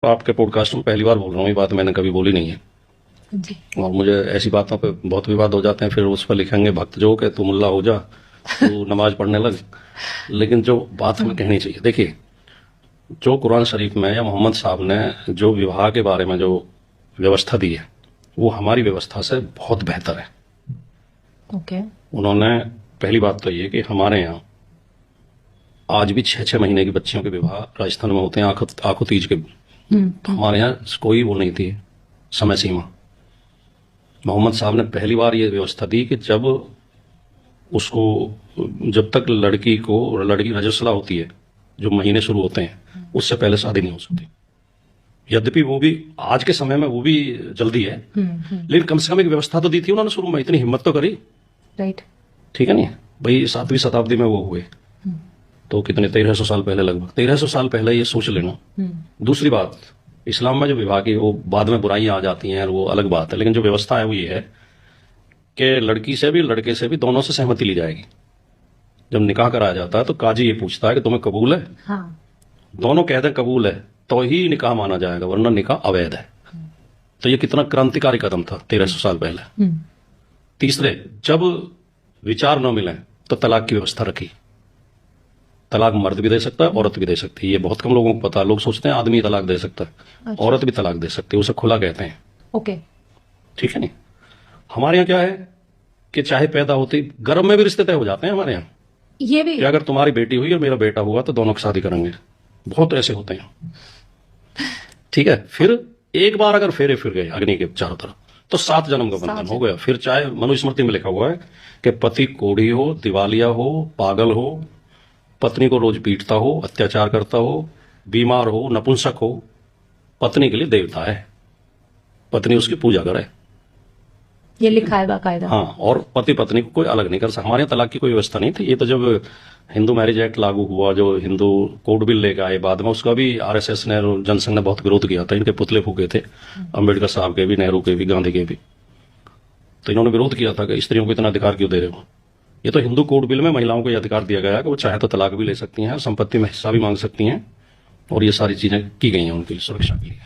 आपके पॉडकास्ट में पहली बार बोल रहा हूँ, ये बात मैंने कभी बोली नहीं है जी। और मुझे ऐसी बातों पे बहुत विवाद हो जाते हैं, फिर उस पर लिखेंगे भक्त जो के तू मुल्ला हो जा, तू नमाज पढ़ने लग। लेकिन जो बात हमें कहनी चाहिए, देखिए जो कुरान शरीफ में या मोहम्मद साहब ने जो विवाह के बारे में जो व्यवस्था दी है वो हमारी व्यवस्था से बहुत बेहतर है। ओके। उन्होंने पहली बात तो ये कि हमारे यहाँ आज भी 6-6 महीने की बच्चियों के विवाह राजस्थान में होते हैं आंखों तीज के। हमारे यहाँ कोई वो नहीं थी समय सीमा। मोहम्मद साहब ने पहली बार ये व्यवस्था दी कि जब तक लड़की रजस्वला होती है, जो महीने शुरू होते हैं उससे पहले शादी नहीं हो सकती। यद्यपि वो भी आज के समय में वो भी जल्दी है, लेकिन कम से कम एक व्यवस्था तो दी थी उन्होंने शुरू में, इतनी हिम्मत तो करी। राइट। ठीक है नहीं भाई, 7वीं शताब्दी में वो हुए तो कितने 1300 साल पहले, लगभग 1300 साल पहले ये सोच लेना। दूसरी बात, इस्लाम में जो विवाह की वो बाद में बुराइयां आ जाती हैं वो अलग बात है, लेकिन जो व्यवस्था है वो ये है कि लड़की से भी लड़के से भी दोनों से सहमति ली जाएगी। जब निकाह कराया जाता है तो काजी ये पूछता है कि तुम्हें कबूल है। हाँ। दोनों कहते हैं कबूल है तो ही निकाह माना जाएगा, वरना निकाह अवैध है। तो ये कितना क्रांतिकारी कदम था 1300 साल पहले। तीसरे, जब विचार न मिले तो तलाक की व्यवस्था रखी। तलाक मर्द भी दे सकता है, औरत भी दे सकती है। ये बहुत कम लोगों को पता है। लोग सोचते हैं आदमी तलाक दे सकता है, अच्छा। औरत भी तलाक दे सकती है, उसे खुला कहते हैं। ओके। ठीक है नहीं। हमारे यहाँ क्या है कि चाहे पैदा होती गर्भ में भी रिश्ते तय हो जाते हैं हमारे यहाँ। ये भी कि अगर तुम्हारी बेटी हुई और मेरा बेटा हुआ तो दोनों की शादी करेंगे। बहुत ऐसे होते हैं। ठीक है, फिर एक बार अगर फेरे फिर गए अग्नि के चारों तरफ तो 7 जन्म का बंधन हो गया। फिर चाहे मनुस्मृति में लिखा हुआ है कि पति कोढ़ी हो, दिवालिया हो, पागल हो, पत्नी को रोज पीटता हो, अत्याचार करता हो, बीमार हो, नपुंसक हो, पत्नी के लिए देवता है, पत्नी उसकी पूजा करे। ये लिखा है बाकायदा। हाँ, और पति पत्नी को कोई अलग नहीं कर सकता। हमारे यहाँ तलाक की कोई व्यवस्था नहीं थी। ये तो जब हिंदू मैरिज एक्ट लागू हुआ, जो हिंदू कोड बिल लेकर आए बाद में, उसका भी आरएसएस ने, जनसंघ ने बहुत विरोध किया था। इनके पुतले फूके थे, अम्बेडकर साहब के भी, नेहरू के भी, गांधी के भी। तो इन्होंने विरोध किया था कि स्त्रियों को इतना अधिकार क्यों दे रहे हो। ये तो हिंदू कोड बिल में महिलाओं को यह अधिकार दिया गया है कि वो चाहे तो तलाक भी ले सकती हैं, संपत्ति में हिस्सा भी मांग सकती हैं, और ये सारी चीजें की गई हैं उनकी सुरक्षा के लिए।